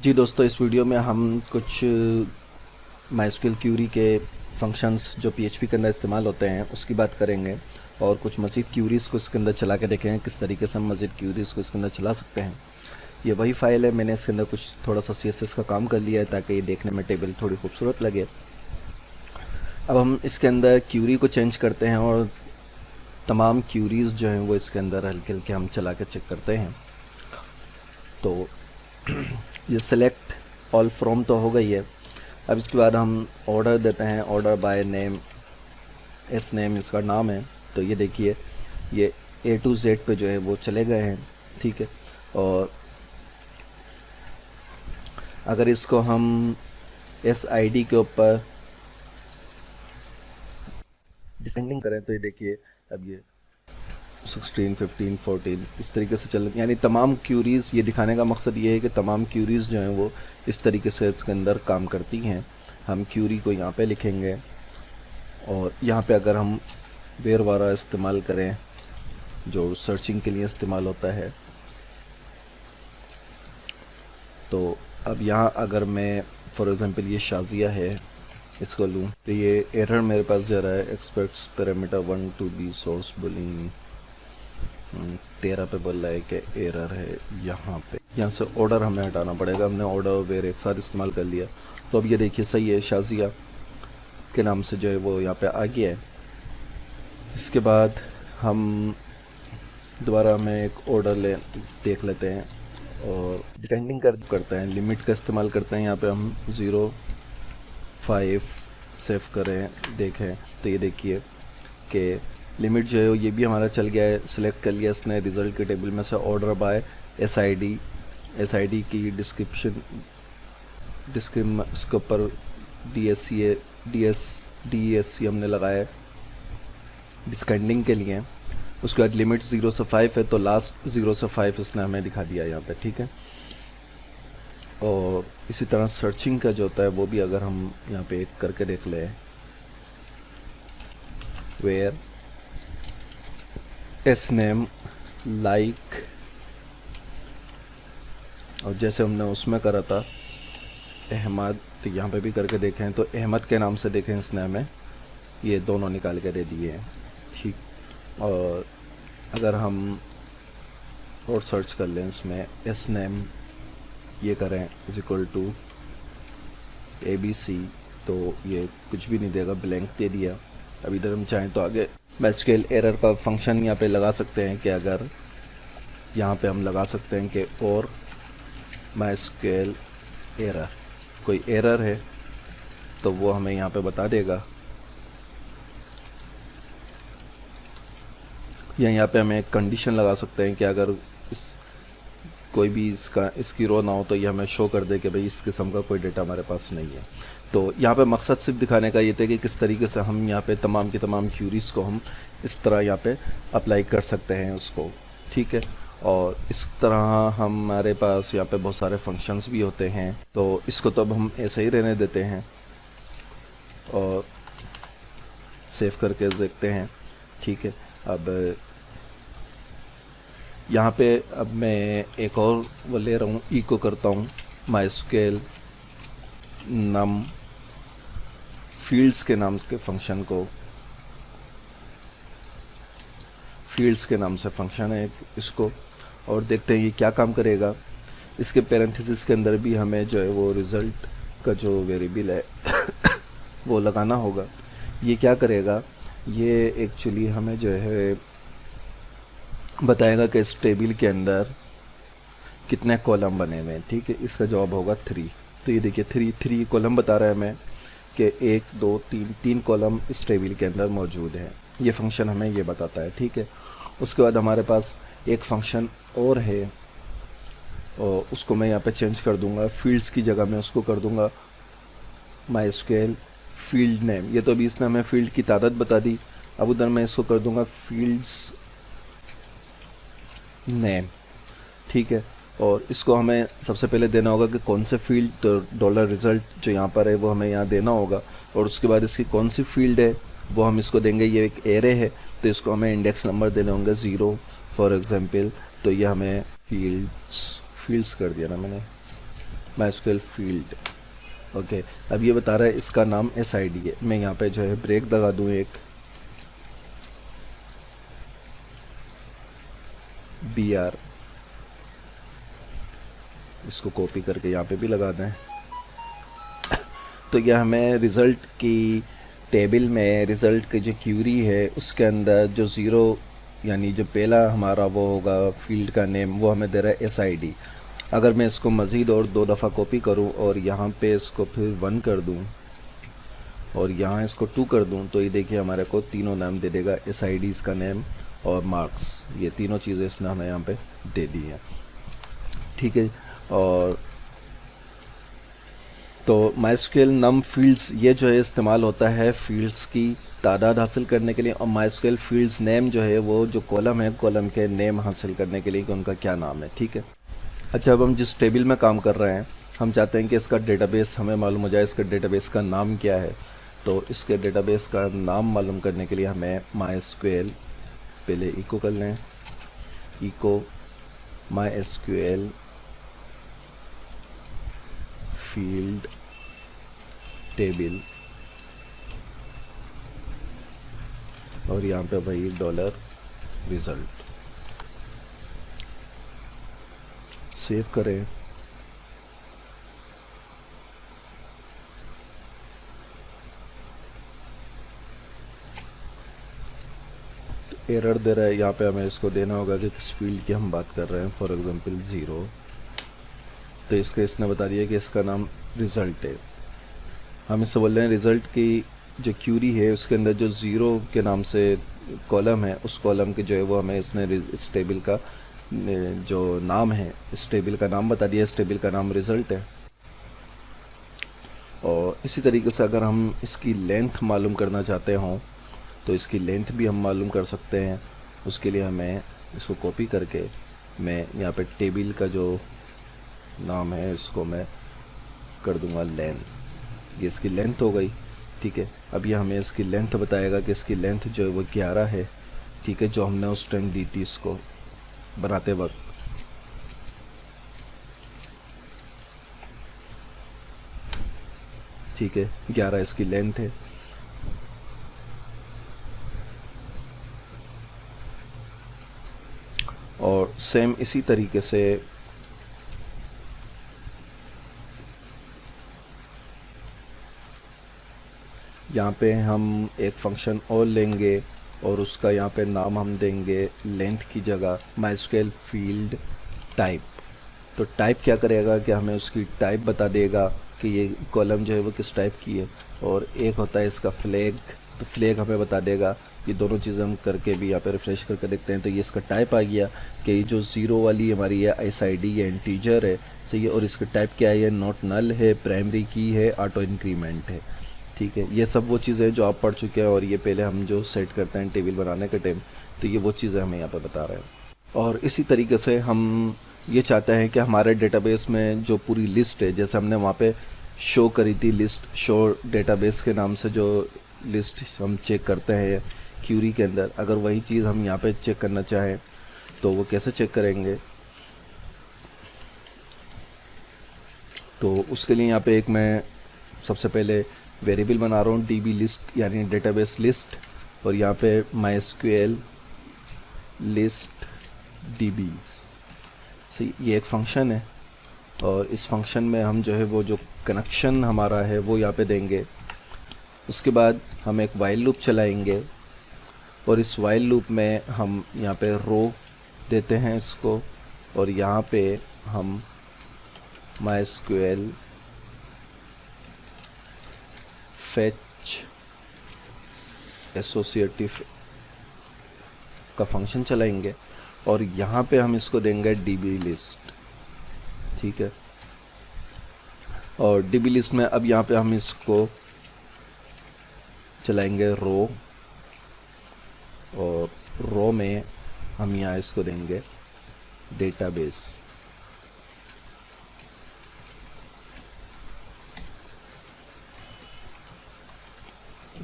जी दोस्तों, इस वीडियो में हम कुछ माइस्क्ल क्यूरी के फंक्शंस जो पीएचपी के अंदर इस्तेमाल होते हैं उसकी बात करेंगे और कुछ मज़ीद क्यूरीज़ को इसके अंदर चला के देखेंगे किस तरीके से हम मज़ीद क्यूरीज़ को इसके अंदर चला सकते हैं। ये वही फाइल है, मैंने इसके अंदर कुछ थोड़ा सा CSS का काम कर लिया है ताकि ये देखने में टेबल थोड़ी खूबसूरत लगे। अब हम इसके अंदर क्यूरी को चेंज करते हैं और तमाम क्यूरीज़ जो हैं वो इसके अंदर हल्के हल्के हम चला के चेक करते हैं। तो ये सेलेक्ट ऑल फ्रॉम तो हो गई है। अब इसके बाद हम ऑर्डर देते हैं, order by name, S name इसका नाम है। तो ये देखिए ये A to Z पे जो है वो चले गए हैं, ठीक है। और अगर इसको हम SID के ऊपर डिसेंडिंग करें तो ये देखिए अब ये 16, 15, 14 इस तरीके से चल, यानी तमाम क्यूरीज़, ये दिखाने का मकसद ये है कि तमाम क्यूरीज़ जो हैं वो इस तरीके से इसके अंदर काम करती हैं। हम क्यूरी को यहाँ पे लिखेंगे और यहाँ पे अगर हम वेयर वारा इस्तेमाल करें जो सर्चिंग के लिए इस्तेमाल होता है, तो अब यहाँ अगर मैं फॉर एग्ज़ाम्पल ये शाजिया है इसको लूँ तो ये एरर मेरे पास जा रहा है, expects parameter 1 to be source bulling 13 पे बोल रहा है कि एरर है। यहाँ से ऑर्डर हमें हटाना पड़ेगा, हमने ऑर्डर वेयर एक साथ इस्तेमाल कर लिया। तो अब ये देखिए सही है, शाजिया के नाम से जो है वो यहाँ पे आ गया है। इसके बाद हम दोबारा हमें एक ऑर्डर देख लेते हैं और डिसेंडिंग करते हैं, लिमिट का इस्तेमाल करते हैं। यहाँ पे हम 0, 5 सेव करें, देखें तो ये देखिए कि लिमिट जो है ये भी हमारा चल गया है, सिलेक्ट कर लिया इसने रिज़ल्ट के टेबल में से ऑर्डर बाय SID की डिस्क्रिप्शन इसके ऊपर DSC हमने लगाया डिस्केंडिंग के लिए। उसके बाद लिमिट 0 से 5 है तो लास्ट 0 से 5 इसने हमें दिखा दिया यहाँ पे, ठीक है। और इसी तरह सर्चिंग का जो होता है वो भी अगर हम यहाँ पे एक करके देख लें, वेयर एस नेम लाइक, और जैसे हमने उसमें करा था अहमद, तो यहाँ पे भी करके देखें तो अहमद के नाम से देखें इसने हमें ये दोनों निकाल के दे दिए हैं, ठीक। और अगर हम और सर्च कर लें इसमें एस नेम ये करें इज इक्वल टू ABC, तो ये कुछ भी नहीं देगा, ब्लैंक दे दिया। अब इधर हम चाहें तो आगे माइस्क्ल एरर का फंक्शन यहाँ पे लगा सकते हैं कि अगर यहाँ पे हम लगा सकते हैं कि और माइस्क्ल एरर, कोई एरर है तो वो हमें यहाँ पे बता देगा, या यहाँ पे हमें एक कंडीशन लगा सकते हैं कि अगर कोई भी इसकी रो ना हो तो ये हमें शो कर दे कि भाई इस किस्म का कोई डेटा हमारे पास नहीं है। तो यहाँ पे मकसद सिर्फ दिखाने का ये था कि किस तरीके से हम यहाँ पे तमाम की तमाम क्यूरीज़ को हम इस तरह यहाँ पे अप्लाई कर सकते हैं उसको, ठीक है। और इस तरह हमारे पास यहाँ पे बहुत सारे फंक्शंस भी होते हैं, तो इसको तो अब हम ऐसे ही रहने देते हैं और सेव करके देखते हैं, ठीक है। अब यहाँ पे अब मैं एक और वो ले रहा हूँ, इको करता हूँ माइस्क्ल नम फील्ड्स के नाम के फंक्शन को, फील्ड्स के नाम से फंक्शन है इसको, और देखते हैं ये क्या काम करेगा। इसके पैरेंथेसिस के अंदर भी हमें जो है वो रिज़ल्ट का जो वेरिएबल है वो लगाना होगा। ये क्या करेगा, ये एक्चुअली हमें जो है बताएगा कि इस टेबल के अंदर कितने कॉलम बने हुए हैं, ठीक है। इसका जवाब होगा 3। तो ये देखिए 3 कॉलम बता रहा है हमें कि 1, 2, 3 कॉलम इस टेबल के अंदर मौजूद हैं। ये फंक्शन हमें ये बताता है, ठीक है। उसके बाद हमारे पास एक फंक्शन और है और उसको मैं यहाँ पे चेंज कर दूंगा, फील्ड्स की जगह मैं उसको कर दूंगा माइस्क्ल फील्ड नेम। ये तो अभी इसने हमें फील्ड की तादाद बता दी, अब उधर मैं इसको कर दूंगा फील्ड्स नेम, ठीक है। और इसको हमें सबसे पहले देना होगा कि कौन से फील्ड, तो डॉलर रिज़ल्ट जो यहाँ पर है वो हमें यहाँ देना होगा, और उसके बाद इसकी कौन सी फील्ड है वो हम इसको देंगे। ये एक एरे है तो इसको हमें इंडेक्स नंबर देने होंगे 0 फॉर एग्जांपल, तो ये हमें फील्ड्स कर दिया ना मैंने, MySQL फील्ड। ओके, अब ये बता रहा है इसका नाम SID है। मैं यहाँ पे जो है ब्रेक लगा दूँ एक, BR, इसको कॉपी करके यहाँ पे भी लगा दें। तो यह हमें रिज़ल्ट की टेबल में रिज़ल्ट की जो क्यूरी है उसके अंदर जो ज़ीरो यानी जो पहला हमारा वो होगा फील्ड का नेम, वो हमें दे रहा है SID। अगर मैं इसको मज़ीद और 2 दफ़ा कॉपी करूं और यहाँ पे इसको फिर 1 कर दूं और यहाँ इसको 2 कर दूं, तो ये देखिए हमारे को तीनों नाम दे देगा, SID इसका नेम और मार्क्स, ये तीनों चीज़ें इसने हमें यहाँ पे दे दी हैं। ठीक है, और तो MySQL नम फील्ड्स ये जो है इस्तेमाल होता है फील्ड्स की तादाद हासिल करने के लिए, और MySQL फील्ड्स नेम जो है वो जो कॉलम है, कॉलम के नेम हासिल करने के लिए कि उनका क्या नाम है। ठीक है, अच्छा, अब हम जिस टेबल में काम कर रहे हैं हम चाहते हैं कि इसका डेटाबेस हमें मालूम हो जाए, इसका डेटाबेस का नाम क्या है। तो इसके डेटाबेस का नाम मालूम करने के लिए हमें MySQL पहले इको कर लें, इको MySQL फील्ड टेबल, और यहाँ पे भाई डॉलर रिज़ल्ट, सेव करें। तो एरर दे रहा है, यहाँ पे हमें इसको देना होगा कि किस फील्ड की हम बात कर रहे हैं, फॉर एग्जांपल 0। तो इसके इसने बता दिया कि इसका नाम रिज़ल्ट है। हम इससे बोल रहे हैं रिज़ल्ट की जो क्यूरी है उसके अंदर जो 0 के नाम से कॉलम है, उस कॉलम के जो है वो हमें इसने इस टेबल का जो नाम है, इस टेबल का नाम बता दिया, इस टेबल का नाम रिज़ल्ट है। और इसी तरीके से अगर हम इसकी लेंथ मालूम करना चाहते हों तो इसकी लेंथ भी हम मालूम कर सकते हैं। उसके लिए हमें इसको कॉपी करके मैं यहाँ पे टेबल का जो नाम है इसको मैं कर दूंगा लेंथ, ये इसकी लेंथ हो गई। ठीक है, अब ये हमें इसकी लेंथ बताएगा कि इसकी लेंथ जो है वो 11 है। ठीक है, जो हमने उस टाइम दी थी इसको बनाते वक्त। ठीक है, 11 इसकी लेंथ है। और सेम इसी तरीके से यहाँ पे हम एक फंक्शन और लेंगे और उसका यहाँ पे नाम हम देंगे लेंथ की जगह MySQL फील्ड टाइप। तो टाइप क्या करेगा कि हमें उसकी टाइप बता देगा कि ये कॉलम जो है वो किस टाइप की है। और एक होता है इसका फ्लैग, तो फ्लैग हमें बता देगा। ये दोनों चीज़ें हम करके भी यहाँ पे रिफ्रेश करके देखते हैं, तो ये इसका टाइप आ गया कि ये जो 0 वाली हमारी है SID ये इंटीजर है, सही है। और इसका टाइप क्या है, ये नॉट नल है, प्राइमरी की है, ऑटो इंक्रीमेंट है। ठीक है, ये सब वो चीज़ें जो आप पढ़ चुके हैं और ये पहले हम जो सेट करते हैं टेबल बनाने के टाइम, तो ये वो चीज़ें हमें यहाँ पे बता रहे हैं। और इसी तरीके से हम ये चाहते हैं कि हमारे डेटाबेस में जो पूरी लिस्ट है, जैसे हमने वहाँ पे शो करी थी लिस्ट, शो डेटाबेस के नाम से जो लिस्ट हम चेक करते हैं क्यूरी के अंदर, अगर वही चीज़ हम यहाँ पे चेक करना चाहें तो वो कैसे चेक करेंगे। तो उसके लिए यहाँ पे एक मैं सबसे पहले वेरिएबल बना रहा हूँ DB लिस्ट यानी डेटाबेस लिस्ट, और यहाँ पे MySQL लिस्ट DBs, सही, ये एक फंक्शन है। और इस फंक्शन में हम जो है वो जो कनेक्शन हमारा है वो यहाँ पे देंगे। उसके बाद हम एक वाइल लूप चलाएंगे और इस वाइल लूप में हम यहाँ पे रो देते हैं इसको, और यहाँ पे हम MySQL fetch एसोसिएटिव का फंक्शन चलाएंगे और यहाँ पे हम इसको देंगे DB लिस्ट। ठीक है, और DB लिस्ट में अब यहाँ पे हम इसको चलाएंगे रो, और रो में हम यहाँ इसको देंगे डेटाबेस।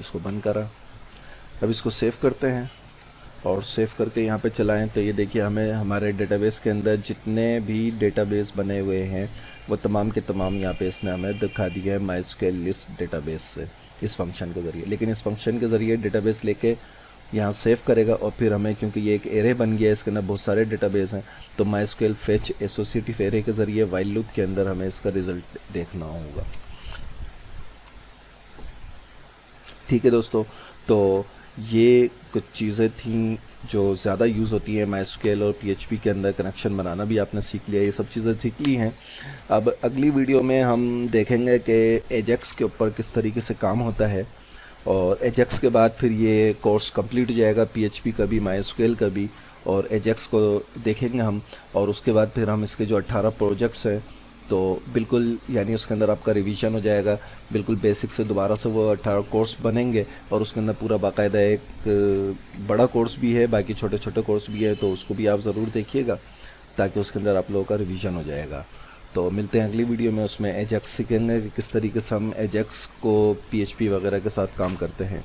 इसको बंद करा, अब इसको सेव करते हैं और सेव करके यहाँ पे चलाएं तो ये देखिए हमें हमारे डेटाबेस के अंदर जितने भी डेटाबेस बने हुए हैं वो तमाम के तमाम यहाँ पे इसने हमें दिखा दिया है माइस्क्वेल लिस्ट डेटाबेस से, इस फंक्शन के ज़रिए। लेकिन इस फंक्शन के ज़रिए डेटाबेस लेके यहाँ सेव करेगा और फिर हमें, क्योंकि ये एक एरे बन गया है, इसके अंदर बहुत सारे डेटाबेस हैं, तो माइस्क्वेल फेच एसोसिएटिव एरे के ज़रिए वाइल लूप के अंदर हमें इसका रिज़ल्ट देखना होगा। ठीक है दोस्तों, तो ये कुछ चीज़ें थी जो ज़्यादा यूज़ होती है माइस्क्वेल और पीएचपी के अंदर। कनेक्शन बनाना भी आपने सीख लिया, ये सब चीज़ें सीख ली हैं। अब अगली वीडियो में हम देखेंगे कि एजेक्स के ऊपर किस तरीके से काम होता है, और एजेक्स के बाद फिर ये कोर्स कंप्लीट हो जाएगा, पीएचपी का भी माइस्क्वेल का भी, और एजेक्स को देखेंगे हम। और उसके बाद फिर हम इसके जो 18 प्रोजेक्ट्स हैं, तो बिल्कुल यानी उसके अंदर आपका रिवीजन हो जाएगा, बिल्कुल बेसिक से दोबारा से वो 18 कोर्स बनेंगे, और उसके अंदर पूरा बाकायदा एक बड़ा कोर्स भी है, बाकी छोटे छोटे कोर्स भी है, तो उसको भी आप ज़रूर देखिएगा ताकि उसके अंदर आप लोगों का रिवीजन हो जाएगा। तो मिलते हैं अगली वीडियो में, उसमें एजेक्स सीखेंगे कि किस तरीके से हम एजेक्स को पीएचपी वगैरह के साथ काम करते हैं।